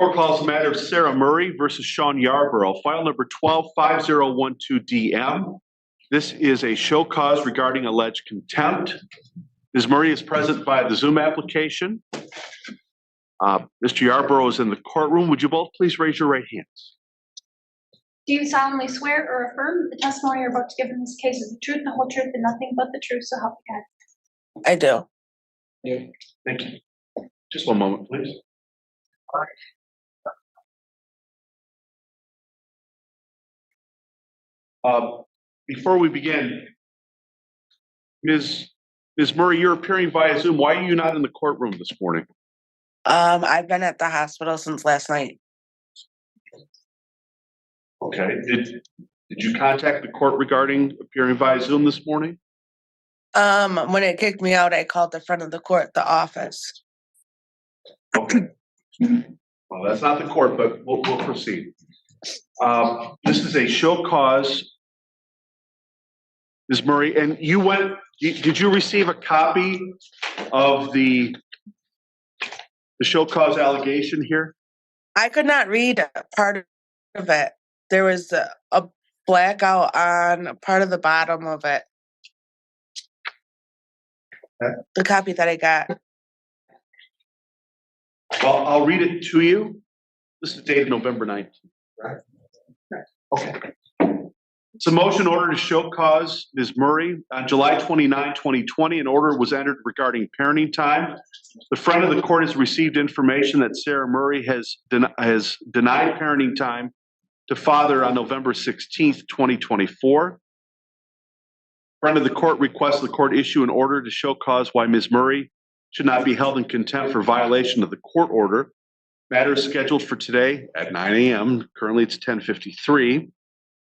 Court calls the matter of Sarah Murray versus Sean Yarbrough, file number 125012DM. This is a show cause regarding alleged contempt. Ms. Murray is present via the Zoom application. Mr. Yarbrough is in the courtroom. Would you both please raise your right hands? Do you solemnly swear or affirm that the testimony you're about to give in this case is the truth, the whole truth, and nothing but the truth, so help you God? I do. Yeah. Thank you. Just one moment, please. Before we begin, Ms. Murray, you're appearing via Zoom. Why are you not in the courtroom this morning? I've been at the hospital since last night. Okay. Did you contact the court regarding appearing via Zoom this morning? When it kicked me out, I called the front of the court, the office. Okay. Well, that's not the court, but we'll proceed. This is a show cause, Ms. Murray, and did you receive a copy of the show cause allegation here? I could not read part of it. There was a blackout on part of the bottom of it. Okay. The copy that I got. Well, I'll read it to you. This is dated November 19th, right? Okay. It's a motion order to show cause Ms. Murray on July 29, 2020. An order was entered regarding parenting time. The front of the court has received information that Sarah Murray has denied parenting time to father on November 16th, 2024. Front of the court requests the court issue an order to show cause why Ms. Murray should not be held in contempt for violation of the court order. Matter is scheduled for today at 9 a.m. Currently, it's 10:53.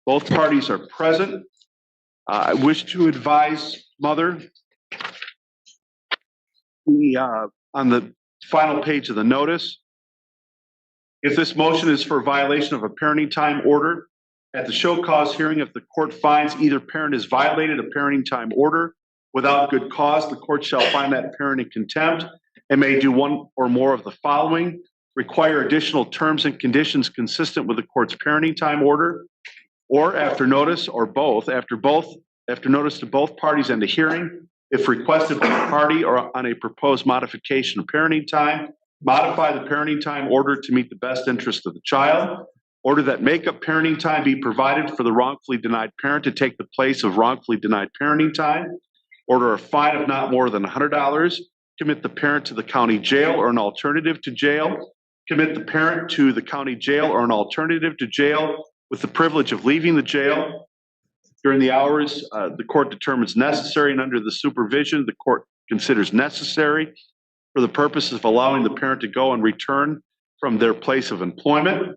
Both parties are present. I wish to advise Mother on the final page of the notice. If this motion is for violation of a parenting time order, at the show cause hearing, if the court finds either parent has violated a parenting time order without good cause, the court shall find that parent in contempt and may do one or more of the following: require additional terms and conditions consistent with the court's parenting time order, or after notice, or both, after notice to both parties and a hearing, if requested by the party or on a proposed modification of parenting time, modify the parenting time order to meet the best interest of the child. Order that makeup parenting time be provided for the wrongfully denied parent to take the place of wrongfully denied parenting time. Order a fine of not more than $100. Commit the parent to the county jail or an alternative to jail. Commit the parent to the county jail or an alternative to jail with the privilege of leaving the jail during the hours the court determines necessary and under the supervision the court considers necessary for the purposes of allowing the parent to go and return from their place of employment.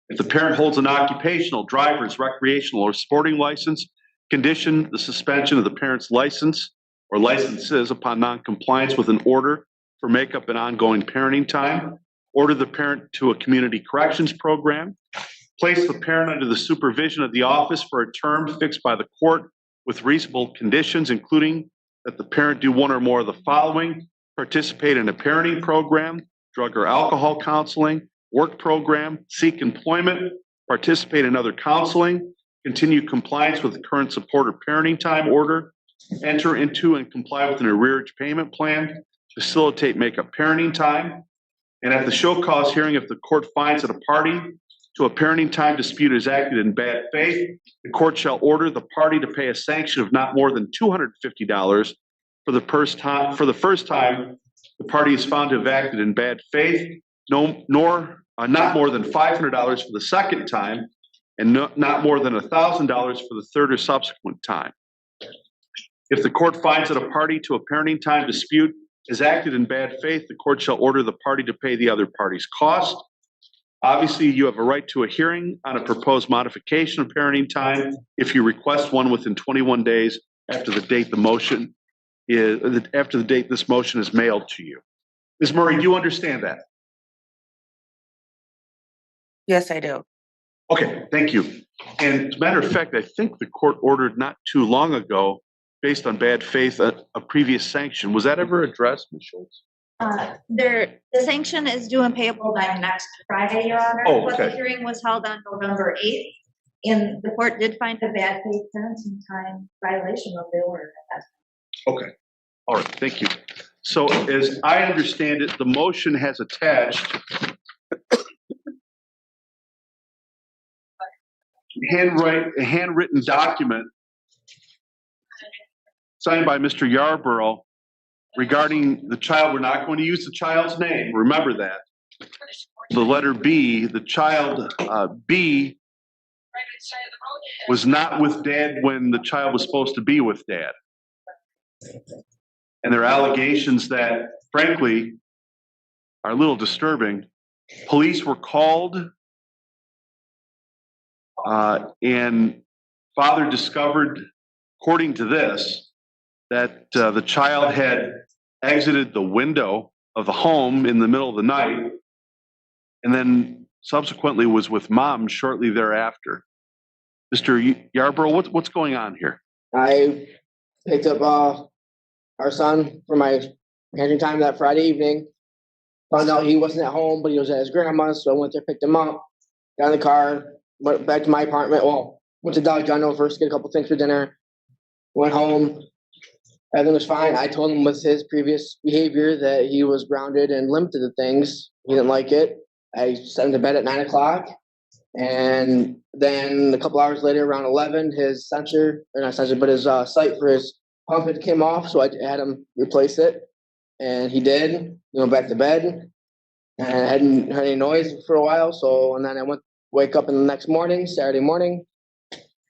If the parent holds an occupational, driver's, recreational, or sporting license, condition the suspension of the parent's license or licenses upon noncompliance with an order for makeup and ongoing parenting time. Order the parent to a community corrections program. Place the parent under the supervision of the office for a term fixed by the court with reasonable conditions, including that the parent do one or more of the following: participate in a parenting program, drug or alcohol counseling, work program, seek employment, participate in other counseling, continue compliance with the current supporter parenting time order, enter into and comply with an arrearage payment plan, facilitate makeup parenting time. And at the show cause hearing, if the court finds that a party to a parenting time dispute has acted in bad faith, the court shall order the party to pay a sanction of not more than $250 for the first time. For the first time, the party is found to have acted in bad faith, not more than $500 for the second time, and not more than $1,000 for the third or subsequent time. If the court finds that a party to a parenting time dispute has acted in bad faith, the court shall order the party to pay the other party's cost. Obviously, you have a right to a hearing on a proposed modification of parenting time if you request one within 21 days after the date this motion is mailed to you. Ms. Murray, do you understand that? Yes, I do. Okay, thank you. And as a matter of fact, I think the court ordered not too long ago, based on bad faith, a previous sanction. Was that ever addressed, Ms. Schultz? The sanction is due and payable by next Friday, Your Honor. Oh, But the okay. hearing was held on November 8th, and the court did find a bad faith sentencing time violation of the order. Okay. All right. Thank you. So as I understand it, the motion has attached a handwritten document signed by Mr. Yarbrough regarding the child. We're not going to use the child's name. Remember that. The letter B, the child B was not with dad when the child was supposed to be with dad. And there are allegations that, frankly, are a little disturbing. Police were called, and father discovered, according to this, that the child had exited the window of the home in the middle of the night, and then subsequently was with mom shortly thereafter. Mr. Yarbrough, what's going on here? I picked up our son for my parenting time that Friday evening. Found out he wasn't at home, but he was at his grandma's, so I went there, picked him up, got in the car, went back to my apartment. Well, went to Dollar General first, get a couple things for dinner, went home. Everything was fine. I told him with his previous behavior that he was grounded and limited to things. He didn't like it. I sent him to bed at 9 o'clock. And then a couple hours later, around 11, his sensor, or not sensor, but his sight for his pump had came off. So I had him replace it. And he did. He went back to bed. And I hadn't heard any noise for a while. So, and then I wake up in the next morning, Saturday morning.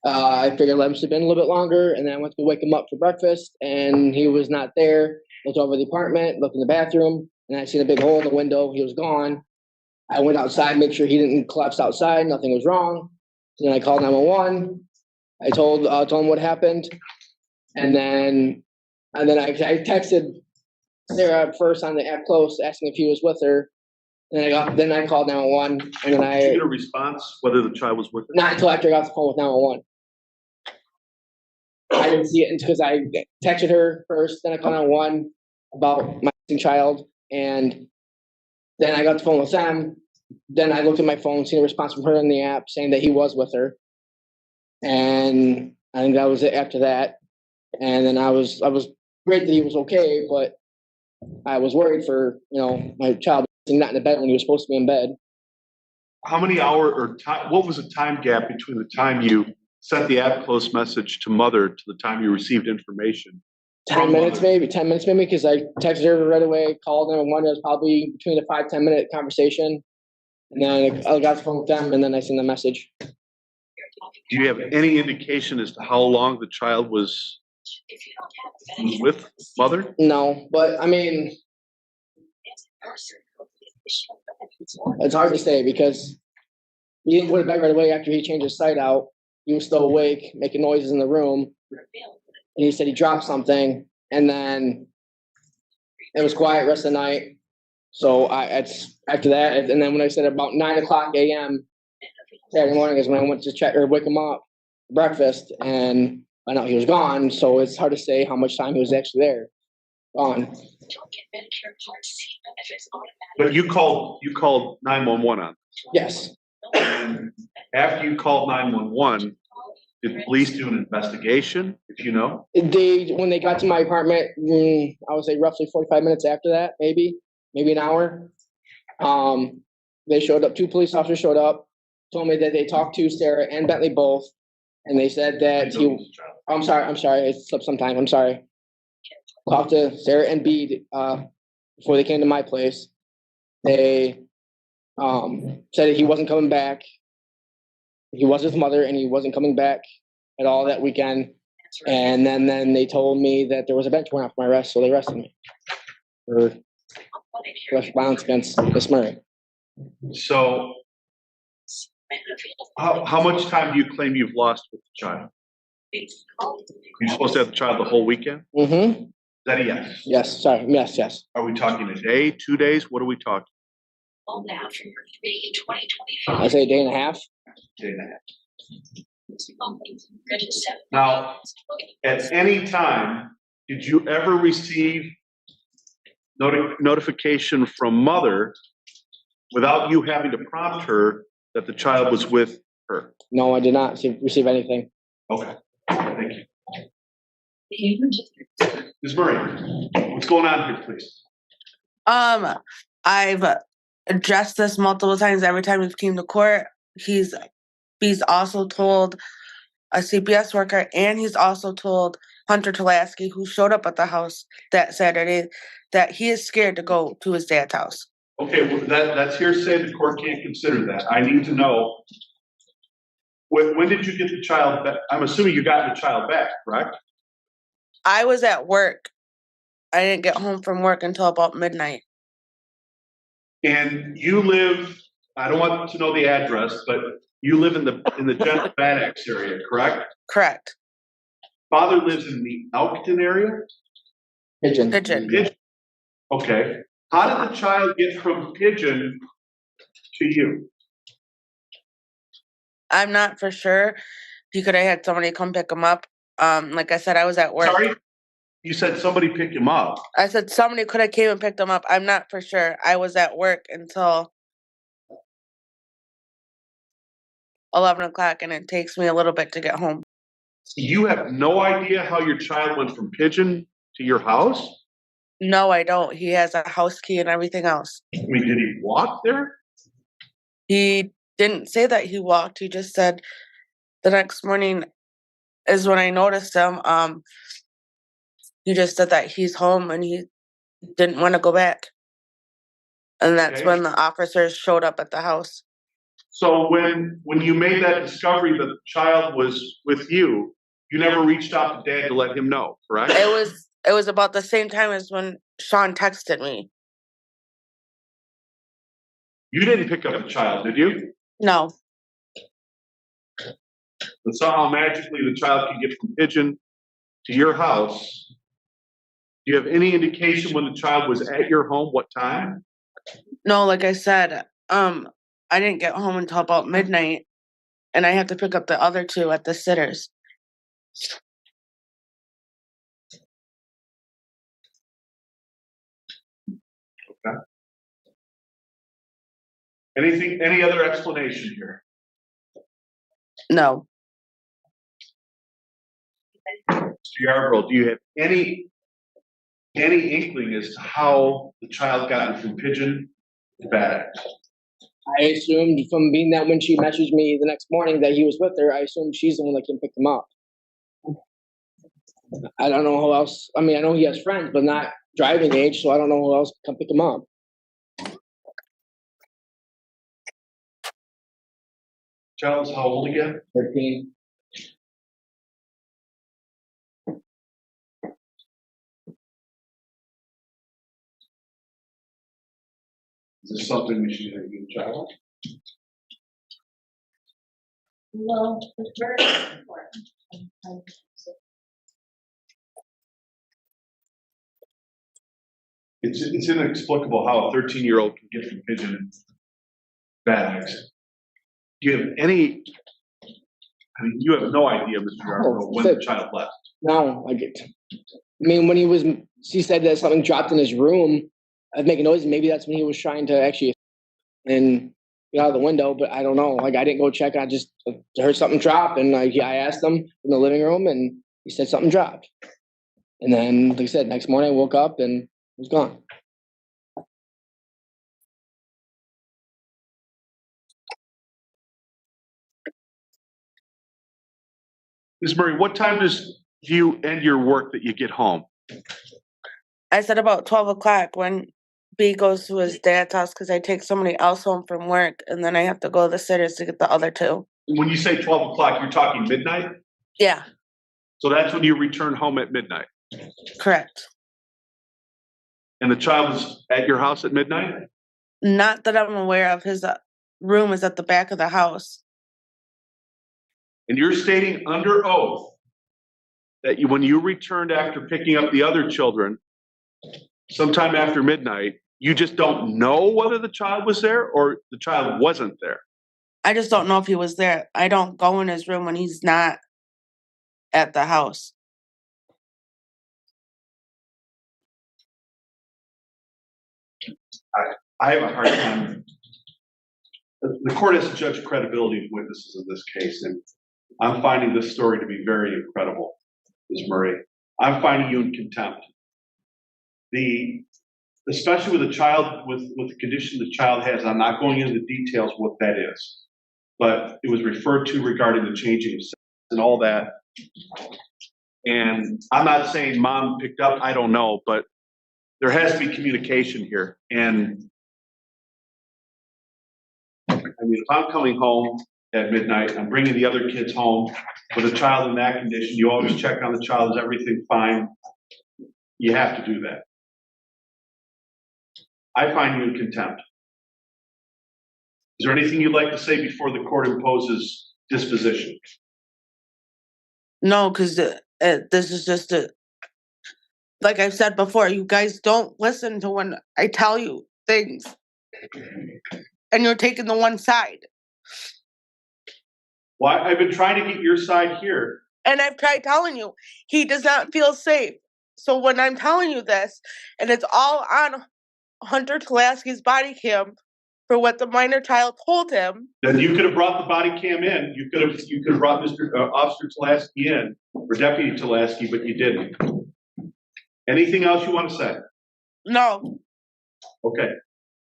I figured let him sleep in a little bit longer, and then I went to wake him up for breakfast, and he was not there. Looked over the apartment, looked in the bathroom, and I seen a big hole in the window. He was gone. I went outside, make sure he didn't collapse outside. Nothing was wrong. So then I called 911. I told him what happened, and then I texted Sarah first on the app close, asking if he was with her. And then I called 911, and then Did you get a response whether the child was with her? not until after I got the phone with 911. I didn't see it because I texted her first, then I called 911 about my missing child, and then I got the phone with them. Then I looked at my phone, seen a response from her in the app saying that he was with her, and I think that was it after that. And then I was great that he was okay, but I was worried for my child not in the bed when he was supposed to be in bed. How many hour or time? What was the time gap between the time you sent the app close message to mother to the time you received information? 10 minutes maybe, because I texted her right away, called them, and one was probably between a 5-10 minute conversation. And then I got the phone with them, and then I sent the message. Do you have any indication as to how long the child was with mother? No, but I mean, it's hard to say because he didn't go to bed right away after he changed his sight out. He was still awake, making noises in the room. And he said he dropped something, and then it was quiet rest of the night. So it's after that, and then when I said about 9 o'clock a.m. Saturday morning is when I went to check or wake him up for breakfast, and I know he was gone. So it's hard to say how much time he was actually there. Gone. But you called 911 on. Yes. And after you called 911, did police do an investigation? If you know, When they got to my apartment, I would say roughly 45 minutes after that, maybe an hour. They showed up. 2 police officers showed up, told me that they talked to Sarah and Bentley both, and they said that I'm sorry, it slipped sometime. I'm sorry. Talked to Sarah and Bede before they came to my place. They said that he wasn't coming back. He was with mother, and he wasn't coming back at all that weekend. And then they told me that there was a bench warrant off my arrest, so they arrested me for domestic violence against Miss Murray. So, how much time do you claim you've lost with the child? You're supposed to have the child the whole weekend? Mm-hmm. Is that a yes? Yes. Sorry. Yes. Are we talking a day, 2 days? What are we talking? I say a day and a half. Day and a half. Now, at any time, did you ever receive notification from mother without you having to prompt her that the child was with her? No, I did not receive anything. Okay, thank you. Ms. Murray, what's going on here, please? I've addressed this multiple times. Every time we've came to court, he's also told a CPS worker, and he's also told Hunter Tulaski, who showed up at the house that Saturday, that he is scared to go to his dad's house. Okay, well, that's hearsay. The court can't consider that. I need to know, when did you get the child back? I'm assuming you got the child back, correct? I was at work. I didn't get home from work until about midnight. And you live, I don't want to know the address, but you live in the general Bad Axe area, correct? Correct. Father lives in the Elkton area? Pigeon. Pigeon. Okay. How did the child get from Pigeon to you? I'm not for sure. He could have had somebody come pick him up. Like I said, I was at work. Sorry? You said somebody picked him up. I said somebody could have came and picked him up. I'm not for sure. I was at work until 11 o'clock, and it takes me a little bit to get home. You have no idea how your child went from Pigeon to your house? No, I don't. He has a house key and everything else. I mean, did he walk there? He didn't say that he walked. He just said the next morning is when I noticed him. He just said that he's home and he didn't want to go back. And that's Okay. when the officers showed up at the house. So when you made that discovery that the child was with you, you never reached out to Dad to let him know, correct? It was about the same time as when Sean texted me. You didn't pick up the child, did you? No. And somehow magically the child could get from Pigeon to your house. Do you have any indication when the child was at your home, what time? No, like I said, I didn't get home until about midnight, and I had to pick up the other two at the sitters. Okay. Any other explanation here? No. Mr. Yarbrough, do you have any inkling as to how the child got from Pigeon to Bad Axe? I assumed from being that when she messaged me the next morning that he was with her, I assumed she's the one that can pick him up. I don't know who else. I mean, I know he has friends, but not driving age, so I don't know who else can pick him up. Child's how old again? 13. Is this something we should interview the child? Well, it's very important. It's inexplicable how a 13-year-old can get from Pigeon to Bad Axe. Do you have any? I mean, you have no idea, Mr. Yarbrough, when the child left. No, I get. I mean, when she said that something dropped in his room, I'd make a noise. Maybe that's when he was trying to actually and get out of the window. But I don't know. Like I didn't go check. I just heard something drop, and I asked him in the living room, and he said something dropped. And then, like I said, next morning I woke up and it was gone. Ms. Murray, what time does you end your work that you get home? I said about 12 o'clock when B goes to his dad's house because I take somebody else home from work, and then I have to go to the sitters to get the other two. When you say 12 o'clock, you're talking midnight? Yeah, So that's when you return home at midnight. correct. And the child was at your house at midnight? Not that I'm aware of. His room is at the back of the house. And you're stating under oath that when you returned after picking up the other children, sometime after midnight, you just don't know whether the child was there or the child wasn't there. I just don't know if he was there. I don't go in his room when he's not at the house. I have a hard time. The court has to judge credibility of witnesses in this case, and I'm finding this story to be very incredible, Ms. Murray. I'm finding you in contempt. Especially with a child with the condition the child has, I'm not going into the details what that is, but it was referred to regarding the changing of sex and all that. And I'm not saying mom picked up, I don't know, but there has to be communication here. And I mean, if I'm coming home at midnight, I'm bringing the other kids home with a child in that condition, you always check on the child, is everything fine? You have to do that. I find you in contempt. Is there anything you'd like to say before the court imposes disposition? No, because this is just like I've said before, you guys don't listen to when I tell you things. And you're taking the one side. Well, I've been trying to get your side here. And I've tried telling you, he does not feel safe. So when I'm telling you this, and it's all on Hunter Talaski's body cam for what the minor child told him. Then you could have brought the body cam in. You could have brought Officer Talaski in, or Deputy Talaski, but you didn't. Anything else you want to say? No. Okay.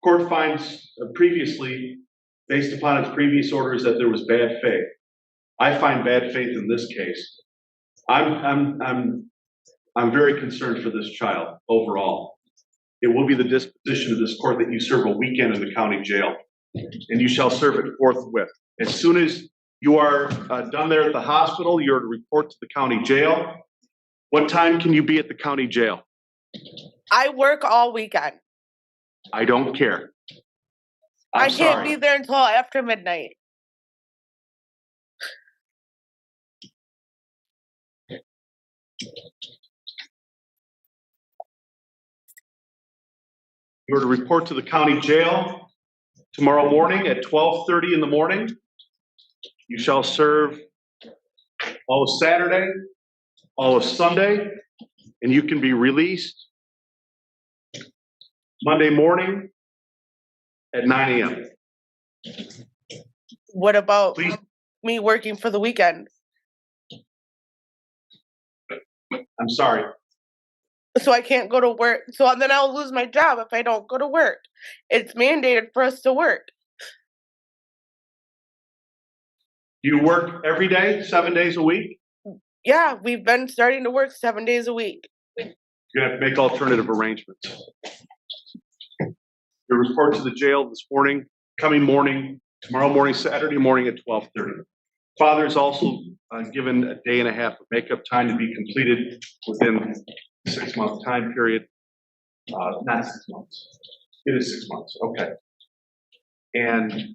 Court finds previously, based upon its previous orders, that there was bad faith. I find bad faith in this case. I'm very concerned for this child overall. It will be the disposition of this court that you serve a weekend in the county jail, and you shall serve it forthwith. As soon as you are done there at the hospital, you're to report to the county jail. What time can you be at the county jail? I work all weekend. I don't care. I can't be there until after midnight. You're to report to the county jail tomorrow morning at 12:30 in the morning. You shall serve all of Saturday, all of Sunday, and you can be released Monday morning at 9 a.m. What about Please. me working for the weekend? I'm sorry. So I can't go to work. So then I'll lose my job if I don't go to work. It's mandated for us to work. You work every day, 7 days a week? Yeah, we've been starting to work 7 days a week. You're gonna have to make alternative arrangements. You report to the jail this morning, coming morning, tomorrow morning, Saturday morning at 12:30. Father is also given a day and a half of makeup time to be completed within 6 month time period. Not 6 months. It is 6 months. Okay. And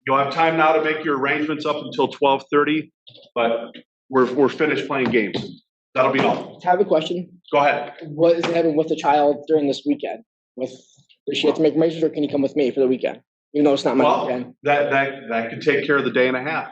you'll have time now to make your arrangements up until 12:30, but we're finished playing games. That'll be all. I have a question. Go ahead. What is happening with the child during this weekend? Does she have to make arrangements, or can he come with me for the weekend? Even though it's not my Well, weekend. that could take care of the day and a half.